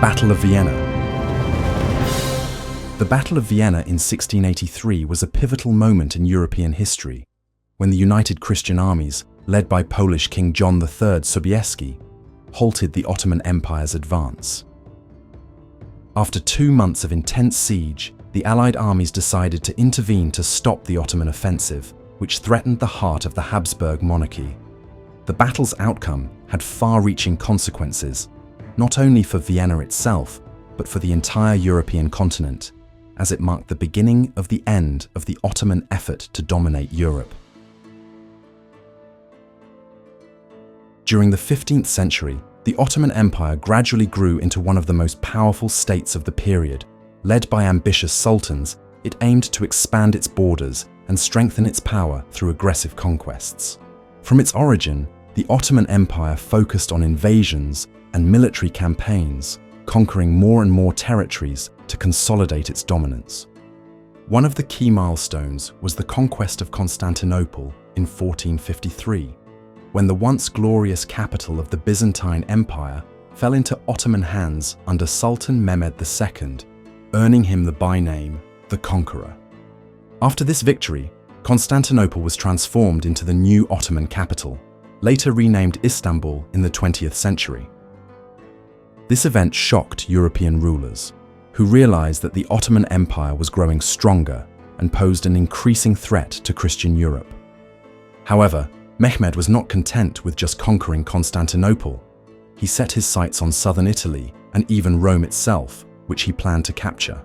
Battle of Vienna. The Battle of Vienna in 1683 was a pivotal moment in European history, when the united Christian armies, led by Polish King John III Sobieski, halted the Ottoman Empire's advance. After 2 months of intense siege, the Allied armies decided to intervene to stop the Ottoman offensive, which threatened the heart of the Habsburg monarchy. The battle's outcome had far-reaching consequences, not only for Vienna itself, but for the entire European continent, as it marked the beginning of the end of the Ottoman effort to dominate Europe. During the 15th century, the Ottoman Empire gradually grew into one of the most powerful states of the period. Led by ambitious sultans, it aimed to expand its borders and strengthen its power through aggressive conquests. From its origin, the Ottoman Empire focused on invasions and military campaigns, conquering more and more territories to consolidate its dominance. One of the key milestones was the conquest of Constantinople in 1453, when the once glorious capital of the Byzantine Empire fell into Ottoman hands under Sultan Mehmed II, earning him the byname the Conqueror. After this victory, Constantinople was transformed into the new Ottoman capital, later renamed Istanbul in the 20th century. This event shocked European rulers, who realized that the Ottoman Empire was growing stronger and posed an increasing threat to Christian Europe. However, Mehmed was not content with just conquering Constantinople. He set his sights on southern Italy and even Rome itself, which he planned to capture.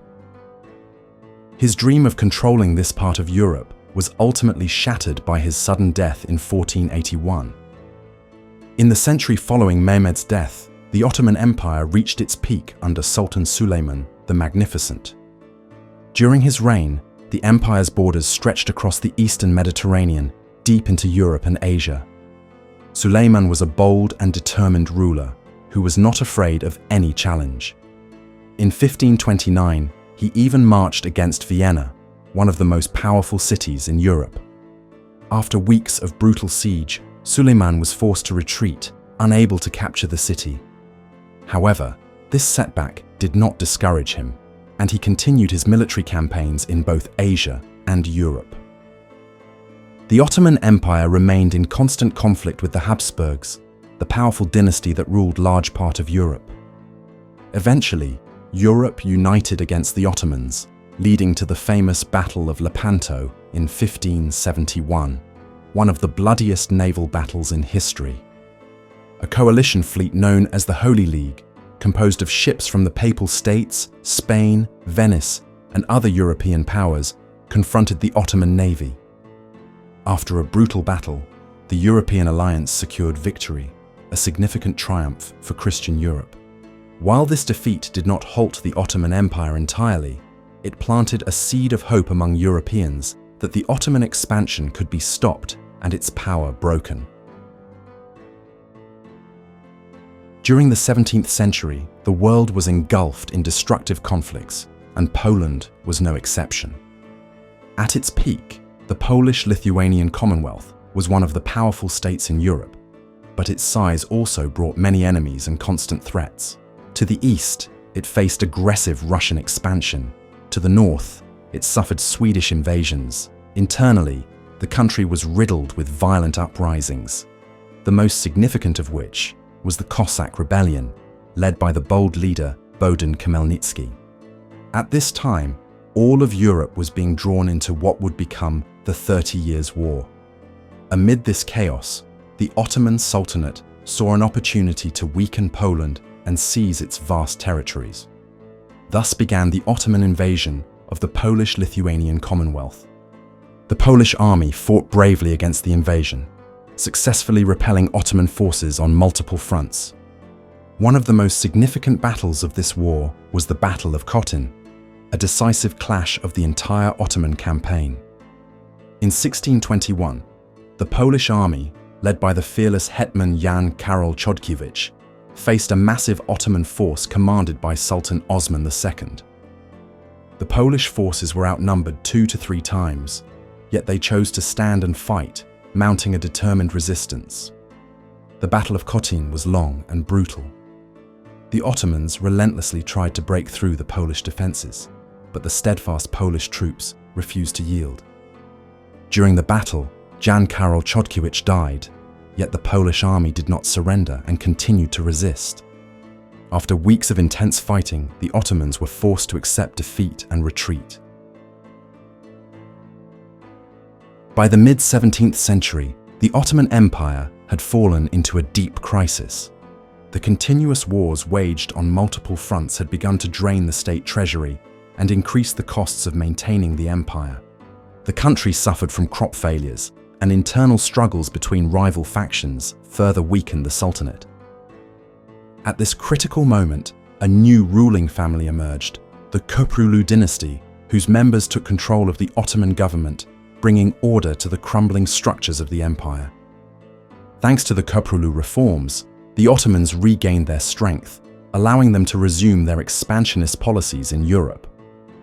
His dream of controlling this part of Europe was ultimately shattered by his sudden death in 1481. In the century following Mehmed's death, the Ottoman Empire reached its peak under Sultan Suleiman the Magnificent. During his reign, the empire's borders stretched across the eastern Mediterranean, deep into Europe and Asia. Suleiman was a bold and determined ruler who was not afraid of any challenge. In 1529, he even marched against Vienna, one of the most powerful cities in Europe. After weeks of brutal siege, Suleiman was forced to retreat, unable to capture the city. However, this setback did not discourage him, and he continued his military campaigns in both Asia and Europe. The Ottoman Empire remained in constant conflict with the Habsburgs, the powerful dynasty that ruled large part of Europe. Eventually, Europe united against the Ottomans, leading to the famous Battle of Lepanto in 1571, one of the bloodiest naval battles in history. A coalition fleet known as the Holy League, composed of ships from the Papal States, Spain, Venice, and other European powers, confronted the Ottoman navy. After a brutal battle, the European alliance secured victory, a significant triumph for Christian Europe. While this defeat did not halt the Ottoman Empire entirely, it planted a seed of hope among Europeans that the Ottoman expansion could be stopped and its power broken. During the 17th century, the world was engulfed in destructive conflicts, and Poland was no exception. At its peak, the Polish-Lithuanian Commonwealth was one of the powerful states in Europe, but its size also brought many enemies and constant threats. To the east, it faced aggressive Russian expansion. To the north, it suffered Swedish invasions. Internally, the country was riddled with violent uprisings, the most significant of which was the Cossack Rebellion, led by the bold leader Bohdan Khmelnytsky. At this time, all of Europe was being drawn into what would become the 30 Years' War. Amid this chaos, the Ottoman Sultanate saw an opportunity to weaken Poland and seize its vast territories. Thus began the Ottoman invasion of the Polish-Lithuanian Commonwealth. The Polish army fought bravely against the invasion, successfully repelling Ottoman forces on multiple fronts. One of the most significant battles of this war was the Battle of Kotin, a decisive clash of the entire Ottoman campaign. In 1621, the Polish army, led by the fearless hetman Jan Karol Chodkiewicz, faced a massive Ottoman force commanded by Sultan Osman II. The Polish forces were outnumbered 2 to 3 times, yet they chose to stand and fight, mounting a determined resistance. The Battle of Kotin was long and brutal. The Ottomans relentlessly tried to break through the Polish defenses, but the steadfast Polish troops refused to yield. During the battle, Jan Karol Chodkiewicz died, yet the Polish army did not surrender and continued to resist. After weeks of intense fighting, the Ottomans were forced to accept defeat and retreat. By the mid-17th century, the Ottoman Empire had fallen into a deep crisis. The continuous wars waged on multiple fronts had begun to drain the state treasury and increase the costs of maintaining the empire. The country suffered from crop failures, and internal struggles between rival factions further weakened the Sultanate. At this critical moment, a new ruling family emerged, the Köprülü dynasty, whose members took control of the Ottoman government, bringing order to the crumbling structures of the empire. Thanks to the Köprülü reforms, the Ottomans regained their strength, allowing them to resume their expansionist policies in Europe.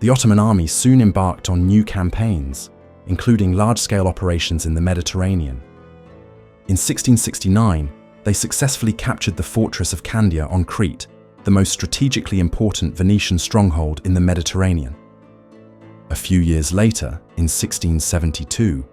The Ottoman army soon embarked on new campaigns, including large-scale operations in the Mediterranean. In 1669, they successfully captured the fortress of Candia on Crete, the most strategically important Venetian stronghold in the Mediterranean. A few years later, in 1672,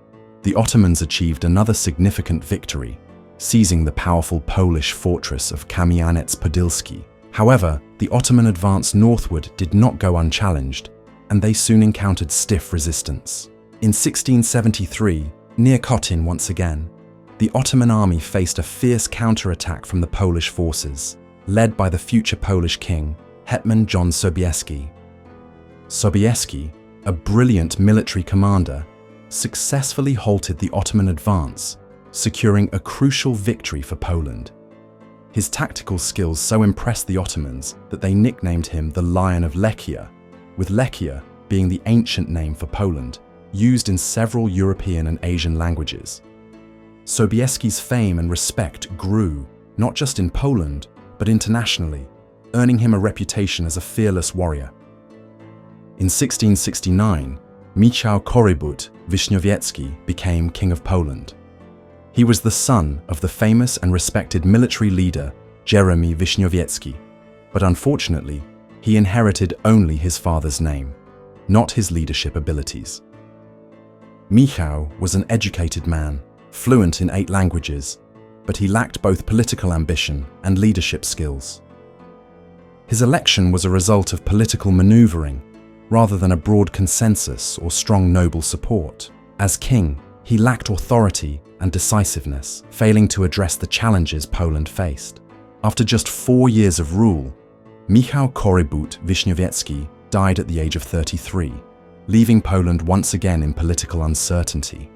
the Ottomans achieved another significant victory, seizing the powerful Polish fortress of Kamianets-Podilski. However, the Ottoman advance northward did not go unchallenged, and they soon encountered stiff resistance. In 1673, near Kotin once again, the Ottoman army faced a fierce counterattack from the Polish forces, led by the future Polish king, Hetman John Sobieski. Sobieski, a brilliant military commander, successfully halted the Ottoman advance, securing a crucial victory for Poland. His tactical skills so impressed the Ottomans that they nicknamed him the Lion of Lechia, with Lechia being the ancient name for Poland, used in several European and Asian languages. Sobieski's fame and respect grew, not just in Poland, but internationally, earning him a reputation as a fearless warrior. In 1669, Michał Korybut Wiśniowiecki became King of Poland. He was the son of the famous and respected military leader Jeremy Wiśniowiecki, but unfortunately, he inherited only his father's name, not his leadership abilities. Michał was an educated man, fluent in 8 languages, but he lacked both political ambition and leadership skills. His election was a result of political maneuvering, rather than a broad consensus or strong noble support. As king, he lacked authority and decisiveness, failing to address the challenges Poland faced. After just 4 years of rule, Michał Korybut Wiśniowiecki died at the age of 33, leaving Poland once again in political uncertainty.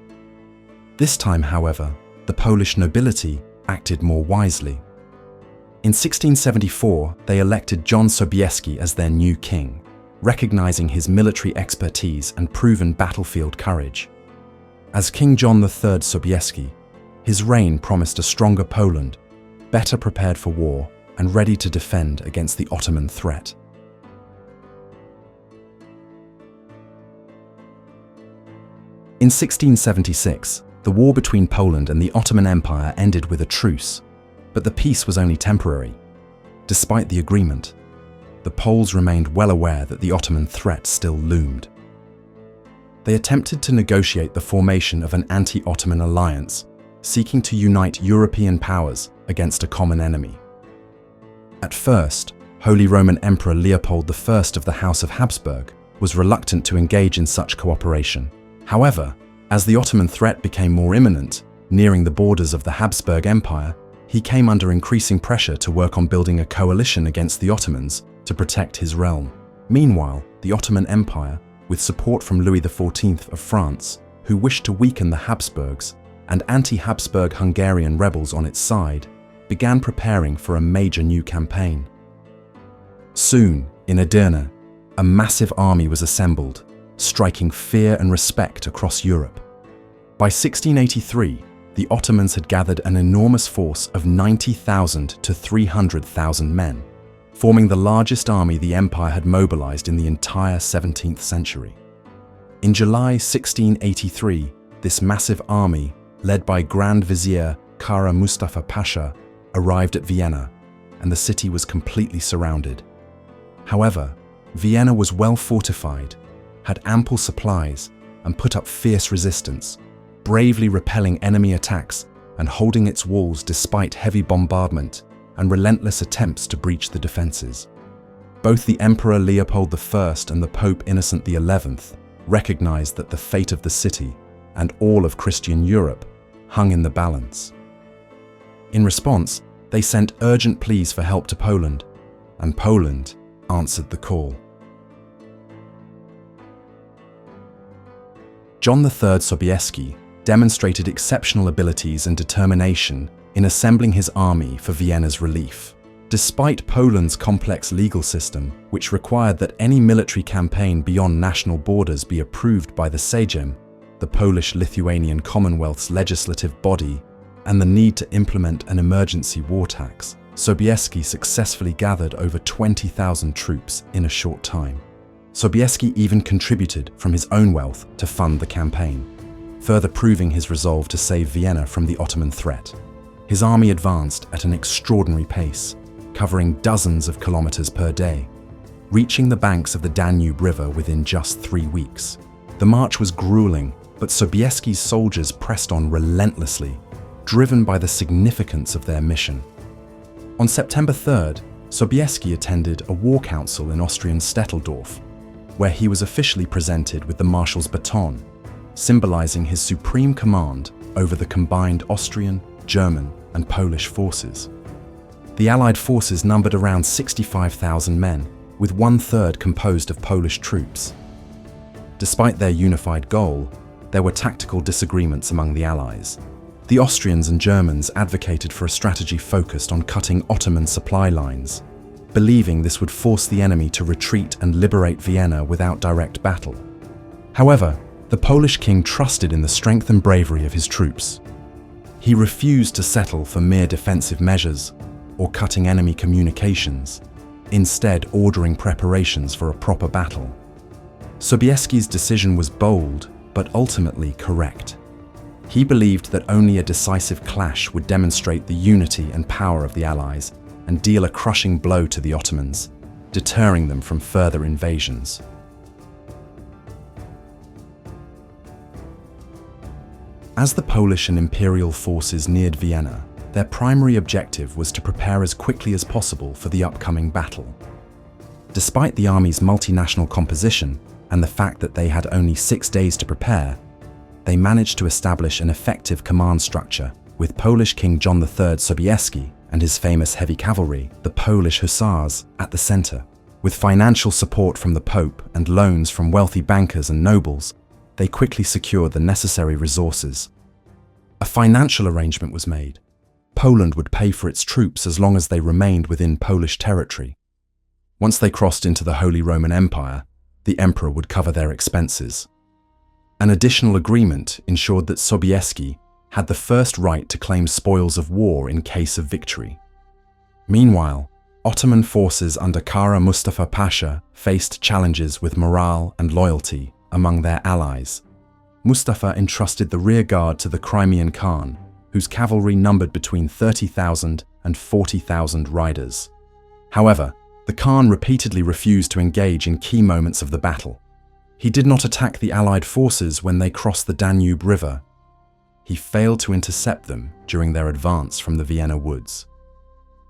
This time, however, the Polish nobility acted more wisely. In 1674, they elected John Sobieski as their new king, recognizing his military expertise and proven battlefield courage. As King John III Sobieski, his reign promised a stronger Poland, better prepared for war and ready to defend against the Ottoman threat. In 1676, the war between Poland and the Ottoman Empire ended with a truce, but the peace was only temporary. Despite the agreement, the Poles remained well aware that the Ottoman threat still loomed. They attempted to negotiate the formation of an anti-Ottoman alliance, seeking to unite European powers against a common enemy. At first, Holy Roman Emperor Leopold I of the House of Habsburg was reluctant to engage in such cooperation. However, as the Ottoman threat became more imminent, nearing the borders of the Habsburg Empire, he came under increasing pressure to work on building a coalition against the Ottomans to protect his realm. Meanwhile, the Ottoman Empire, with support from Louis XIV of France, who wished to weaken the Habsburgs, and anti-Habsburg Hungarian rebels on its side, began preparing for a major new campaign. Soon, in Edirne, a massive army was assembled, striking fear and respect across Europe. By 1683, the Ottomans had gathered an enormous force of 90,000 to 300,000 men, forming the largest army the empire had mobilized in the entire 17th century. In July 1683, this massive army, led by Grand Vizier Kara Mustafa Pasha, arrived at Vienna, and the city was completely surrounded. However, Vienna was well fortified, had ample supplies, and put up fierce resistance, bravely repelling enemy attacks and holding its walls despite heavy bombardment and relentless attempts to breach the defenses. Both the Emperor Leopold I and the Pope Innocent XI recognized that the fate of the city and all of Christian Europe hung in the balance. In response, they sent urgent pleas for help to Poland, and Poland answered the call. John III Sobieski demonstrated exceptional abilities and determination in assembling his army for Vienna's relief. Despite Poland's complex legal system, which required that any military campaign beyond national borders be approved by the Sejm, the Polish-Lithuanian Commonwealth's legislative body, and the need to implement an emergency war tax, Sobieski successfully gathered over 20,000 troops in a short time. Sobieski even contributed from his own wealth to fund the campaign, further proving his resolve to save Vienna from the Ottoman threat. His army advanced at an extraordinary pace, covering dozens of kilometers per day, reaching the banks of the Danube River within just 3 weeks. The march was grueling, but Sobieski's soldiers pressed on relentlessly, driven by the significance of their mission. On September 3rd, Sobieski attended a war council in Austrian Stetteldorf, where he was officially presented with the marshal's baton, symbolizing his supreme command over the combined Austrian, German, and Polish forces. The Allied forces numbered around 65,000 men, with 1/3 composed of Polish troops. Despite their unified goal, there were tactical disagreements among the Allies. The Austrians and Germans advocated for a strategy focused on cutting Ottoman supply lines, believing this would force the enemy to retreat and liberate Vienna without direct battle. However, the Polish king trusted in the strength and bravery of his troops. He refused to settle for mere defensive measures or cutting enemy communications, instead ordering preparations for a proper battle. Sobieski's decision was bold, but ultimately correct. He believed that only a decisive clash would demonstrate the unity and power of the Allies and deal a crushing blow to the Ottomans, deterring them from further invasions. As the Polish and Imperial forces neared Vienna, their primary objective was to prepare as quickly as possible for the upcoming battle. Despite the army's multinational composition and the fact that they had only 6 days to prepare, they managed to establish an effective command structure with Polish King John III Sobieski and his famous heavy cavalry, the Polish Hussars, at the center. With financial support from the Pope and loans from wealthy bankers and nobles, they quickly secured the necessary resources. A financial arrangement was made. Poland would pay for its troops as long as they remained within Polish territory. Once they crossed into the Holy Roman Empire, the emperor would cover their expenses. An additional agreement ensured that Sobieski had the first right to claim spoils of war in case of victory. Meanwhile, Ottoman forces under Kara Mustafa Pasha faced challenges with morale and loyalty among their allies. Mustafa entrusted the rear guard to the Crimean Khan, whose cavalry numbered between 30,000 and 40,000 riders. However, the Khan repeatedly refused to engage in key moments of the battle. He did not attack the Allied forces when they crossed the Danube River. He failed to intercept them during their advance from the Vienna woods.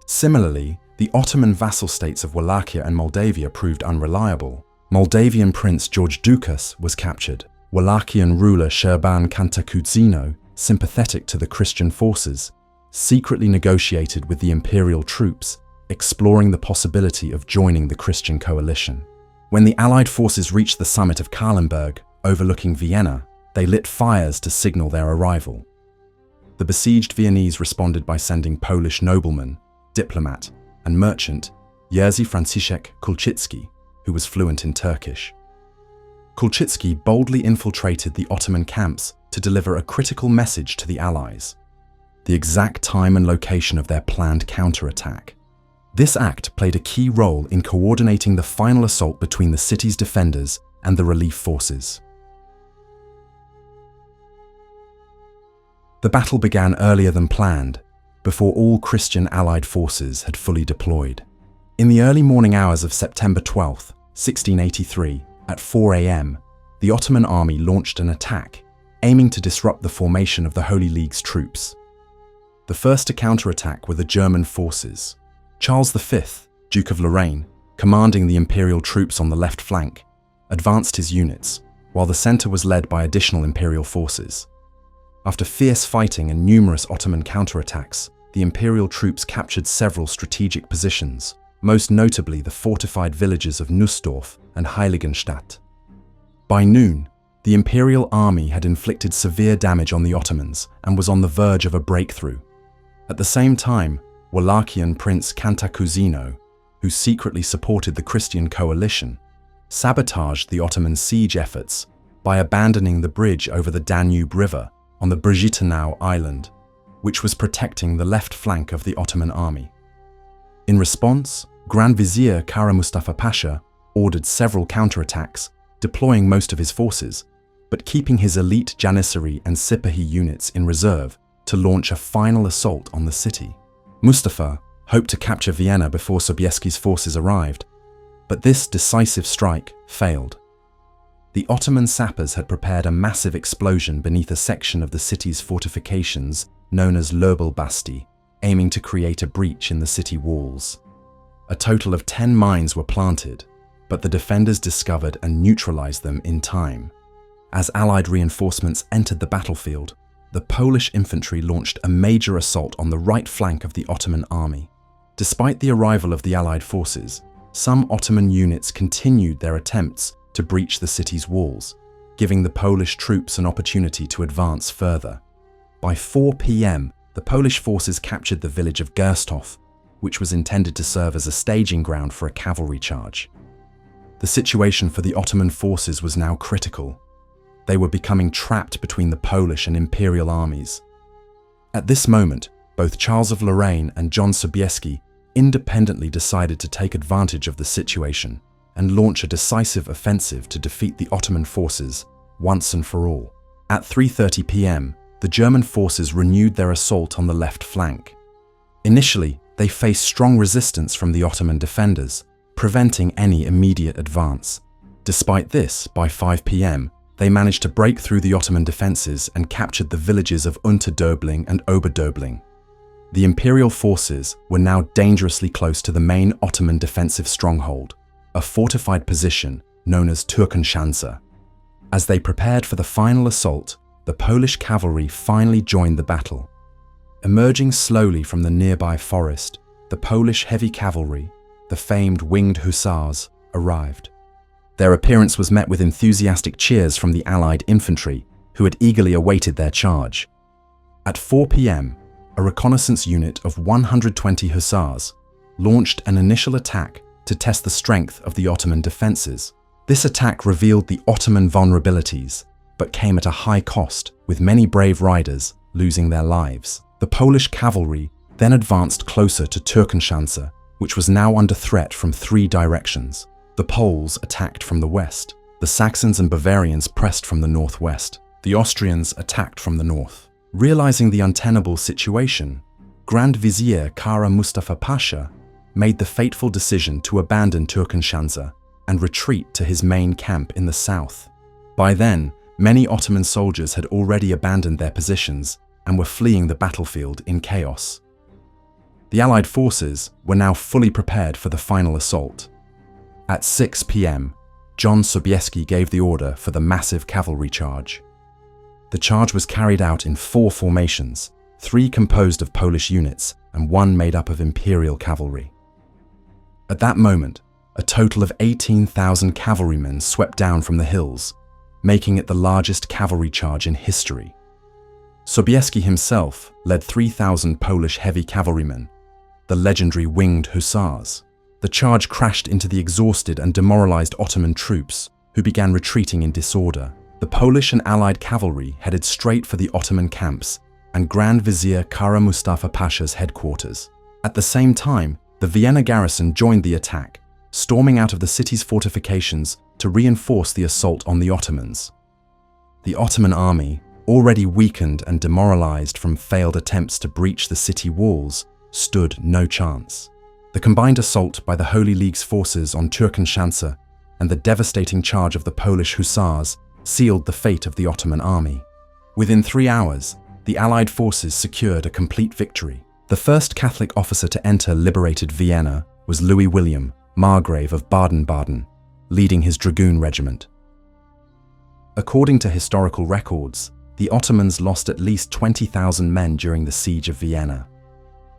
Similarly, the Ottoman vassal states of Wallachia and Moldavia proved unreliable. Moldavian Prince George Dukas was captured. Wallachian ruler Sherban Cantacuzino, sympathetic to the Christian forces, secretly negotiated with the imperial troops, exploring the possibility of joining the Christian coalition. When the Allied forces reached the summit of Kahlenberg, overlooking Vienna, they lit fires to signal their arrival. The besieged Viennese responded by sending Polish nobleman, diplomat, and merchant Jerzy Franciszek Kulczycki, who was fluent in Turkish. Kulczycki boldly infiltrated the Ottoman camps to deliver a critical message to the Allies: the exact time and location of their planned counterattack. This act played a key role in coordinating the final assault between the city's defenders and the relief forces. The battle began earlier than planned, before all Christian Allied forces had fully deployed. In the early morning hours of September 12, 1683, at 4 a.m., the Ottoman army launched an attack, aiming to disrupt the formation of the Holy League's troops. The first to counterattack were the German forces. Charles V, Duke of Lorraine, commanding the imperial troops on the left flank, advanced his units, while the center was led by additional imperial forces. After fierce fighting and numerous Ottoman counterattacks, the imperial troops captured several strategic positions, most notably the fortified villages of Nussdorf and Heiligenstadt. By noon, the imperial army had inflicted severe damage on the Ottomans and was on the verge of a breakthrough. At the same time, Wallachian Prince Cantacuzino, who secretly supported the Christian coalition, sabotaged the Ottoman siege efforts by abandoning the bridge over the Danube River on the Brzezinau Island, which was protecting the left flank of the Ottoman army. In response, Grand Vizier Kara Mustafa Pasha ordered several counterattacks, deploying most of his forces, but keeping his elite Janissary and Sipahi units in reserve to launch a final assault on the city. Mustafa hoped to capture Vienna before Sobieski's forces arrived, but this decisive strike failed. The Ottoman sappers had prepared a massive explosion beneath a section of the city's fortifications known as Löbel Basti, aiming to create a breach in the city walls. A total of 10 mines were planted, but the defenders discovered and neutralized them in time. As Allied reinforcements entered the battlefield, the Polish infantry launched a major assault on the right flank of the Ottoman army. Despite the arrival of the Allied forces, some Ottoman units continued their attempts to breach the city's walls, giving the Polish troops an opportunity to advance further. By 4 p.m., the Polish forces captured the village of Gersthof, which was intended to serve as a staging ground for a cavalry charge. The situation for the Ottoman forces was now critical. They were becoming trapped between the Polish and Imperial armies. At this moment, both Charles of Lorraine and John Sobieski independently decided to take advantage of the situation and launch a decisive offensive to defeat the Ottoman forces once and for all. At 3:30 p.m., the German forces renewed their assault on the left flank. Initially, they faced strong resistance from the Ottoman defenders, preventing any immediate advance. Despite this, by 5 p.m., they managed to break through the Ottoman defenses and captured the villages of Unterdöbling and Oberdöbling. The Imperial forces were now dangerously close to the main Ottoman defensive stronghold, a fortified position known as Türkenschanze. As they prepared for the final assault, the Polish cavalry finally joined the battle. Emerging slowly from the nearby forest, the Polish heavy cavalry, the famed winged Hussars, arrived. Their appearance was met with enthusiastic cheers from the Allied infantry, who had eagerly awaited their charge. At 4 p.m., a reconnaissance unit of 120 Hussars launched an initial attack to test the strength of the Ottoman defenses. This attack revealed the Ottoman vulnerabilities, but came at a high cost, with many brave riders losing their lives. The Polish cavalry then advanced closer to Türkenschanze, which was now under threat from 3 directions. The Poles attacked from the west, the Saxons and Bavarians pressed from the northwest, the Austrians attacked from the north. Realizing the untenable situation, Grand Vizier Kara Mustafa Pasha made the fateful decision to abandon Türkenschanze and retreat to his main camp in the south. By then, many Ottoman soldiers had already abandoned their positions and were fleeing the battlefield in chaos. The Allied forces were now fully prepared for the final assault. At 6 p.m., John Sobieski gave the order for the massive cavalry charge. The charge was carried out in 4 formations, 3 composed of Polish units and 1 made up of Imperial cavalry. At that moment, a total of 18,000 cavalrymen swept down from the hills, making it the largest cavalry charge in history. Sobieski himself led 3,000 Polish heavy cavalrymen, the legendary winged Hussars. The charge crashed into the exhausted and demoralized Ottoman troops, who began retreating in disorder. The Polish and Allied cavalry headed straight for the Ottoman camps and Grand Vizier Kara Mustafa Pasha's headquarters. At the same time, the Vienna garrison joined the attack, storming out of the city's fortifications to reinforce the assault on the Ottomans. The Ottoman army, already weakened and demoralized from failed attempts to breach the city walls, stood no chance. The combined assault by the Holy League's forces on Turkenschanze and the devastating charge of the Polish Hussars sealed the fate of the Ottoman army. Within 3 hours, the Allied forces secured a complete victory. The first Catholic officer to enter liberated Vienna was Louis William, Margrave of Baden-Baden, leading his dragoon regiment. According to historical records, the Ottomans lost at least 20,000 men during the siege of Vienna.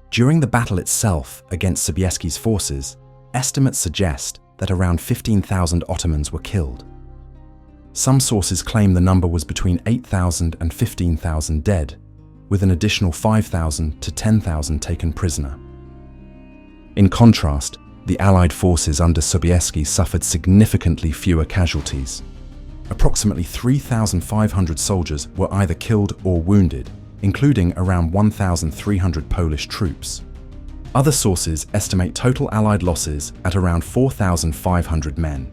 During the battle itself against Sobieski's forces, estimates suggest that around 15,000 Ottomans were killed. Some sources claim the number was between 8,000 and 15,000 dead, with an additional 5,000 to 10,000 taken prisoner. In contrast, the Allied forces under Sobieski suffered significantly fewer casualties. Approximately 3,500 soldiers were either killed or wounded, including around 1,300 Polish troops. Other sources estimate total Allied losses at around 4,500 men.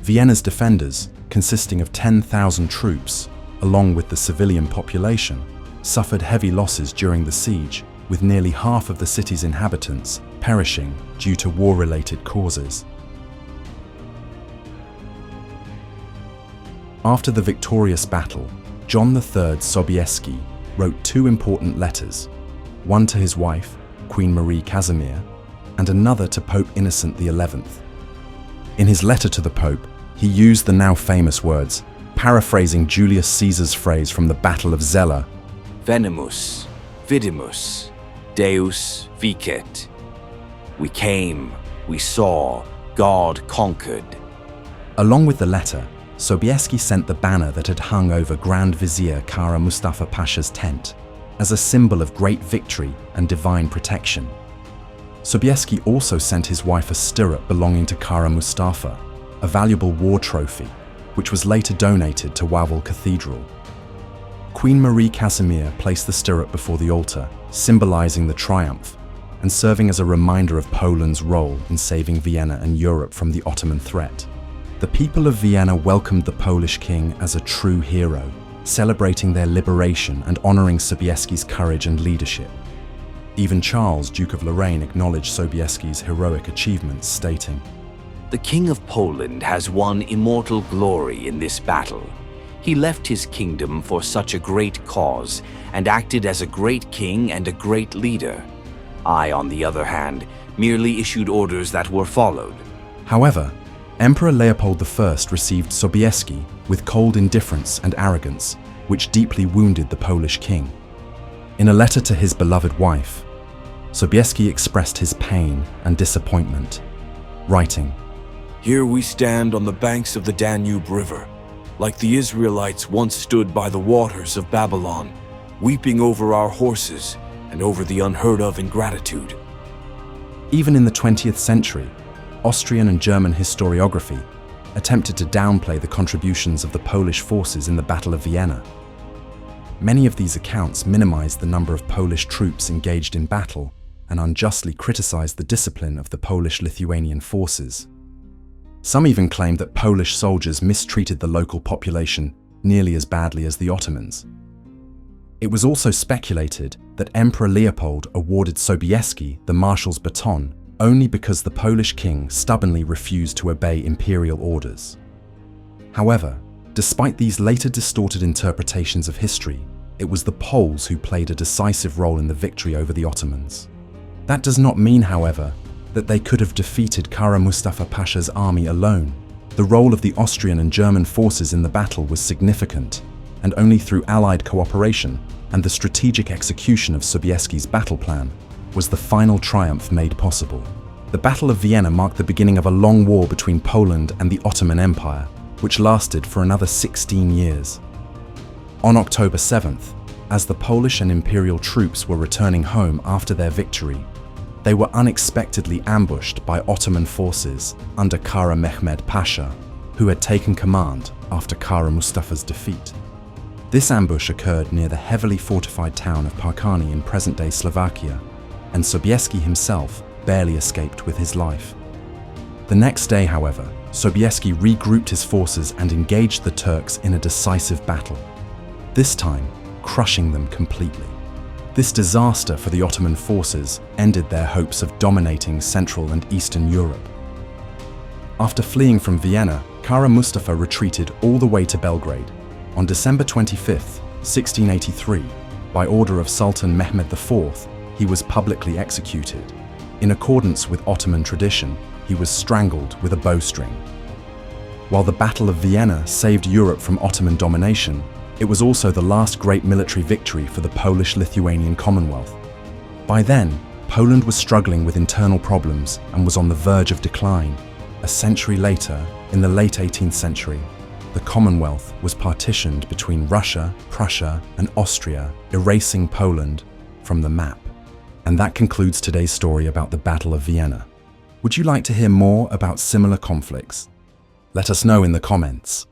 Vienna's defenders, consisting of 10,000 troops, along with the civilian population, suffered heavy losses during the siege, with nearly half of the city's inhabitants perishing due to war-related causes. After the victorious battle, John III Sobieski wrote 2 important letters, one to his wife, Queen Marie Casimir, and another to Pope Innocent XI. In his letter to the Pope, he used the now famous words, paraphrasing Julius Caesar's phrase from the Battle of Zela, Venimus, vidimus, Deus vicet. We came, we saw, God conquered. Along with the letter, Sobieski sent the banner that had hung over Grand Vizier Kara Mustafa Pasha's tent, as a symbol of great victory and divine protection. Sobieski also sent his wife a stirrup belonging to Kara Mustafa, a valuable war trophy, which was later donated to Wawel Cathedral. Queen Marie Casimir placed the stirrup before the altar, symbolizing the triumph, and serving as a reminder of Poland's role in saving Vienna and Europe from the Ottoman threat. The people of Vienna welcomed the Polish king as a true hero, celebrating their liberation and honoring Sobieski's courage and leadership. Even Charles, Duke of Lorraine, acknowledged Sobieski's heroic achievements, stating, The King of Poland has won immortal glory in this battle. He left his kingdom for such a great cause and acted as a great king and a great leader. I, on the other hand, merely issued orders that were followed. However, Emperor Leopold I received Sobieski with cold indifference and arrogance, which deeply wounded the Polish king. In a letter to his beloved wife, Sobieski expressed his pain and disappointment, writing, Here we stand on the banks of the Danube River, like the Israelites once stood by the waters of Babylon, weeping over our horses and over the unheard-of ingratitude. Even in the 20th century, Austrian and German historiography attempted to downplay the contributions of the Polish forces in the Battle of Vienna. Many of these accounts minimized the number of Polish troops engaged in battle and unjustly criticized the discipline of the Polish-Lithuanian forces. Some even claimed that Polish soldiers mistreated the local population nearly as badly as the Ottomans. It was also speculated that Emperor Leopold awarded Sobieski the marshal's baton only because the Polish king stubbornly refused to obey imperial orders. However, despite these later distorted interpretations of history, it was the Poles who played a decisive role in the victory over the Ottomans. That does not mean, however, that they could have defeated Kara Mustafa Pasha's army alone. The role of the Austrian and German forces in the battle was significant, and only through Allied cooperation and the strategic execution of Sobieski's battle plan was the final triumph made possible. The Battle of Vienna marked the beginning of a long war between Poland and the Ottoman Empire, which lasted for another 16 years. On October 7th, as the Polish and imperial troops were returning home after their victory, they were unexpectedly ambushed by Ottoman forces under Kara Mehmed Pasha, who had taken command after Kara Mustafa's defeat. This ambush occurred near the heavily fortified town of Parkani in present-day Slovakia, and Sobieski himself barely escaped with his life. The next day, however, Sobieski regrouped his forces and engaged the Turks in a decisive battle. this time crushing them completely. This disaster for the Ottoman forces ended their hopes of dominating Central and Eastern Europe. After fleeing from Vienna, Kara Mustafa retreated all the way to Belgrade. On December 25, 1683, by order of Sultan Mehmed IV, he was publicly executed. In accordance with Ottoman tradition, he was strangled with a bowstring. While the Battle of Vienna saved Europe from Ottoman domination, it was also the last great military victory for the Polish-Lithuanian Commonwealth. By then, Poland was struggling with internal problems and was on the verge of decline. A century later, in the late 18th century, the Commonwealth was partitioned between Russia, Prussia, and Austria, erasing Poland from the map. And that concludes today's story about the Battle of Vienna. Would you like to hear more about similar conflicts? Let us know in the comments.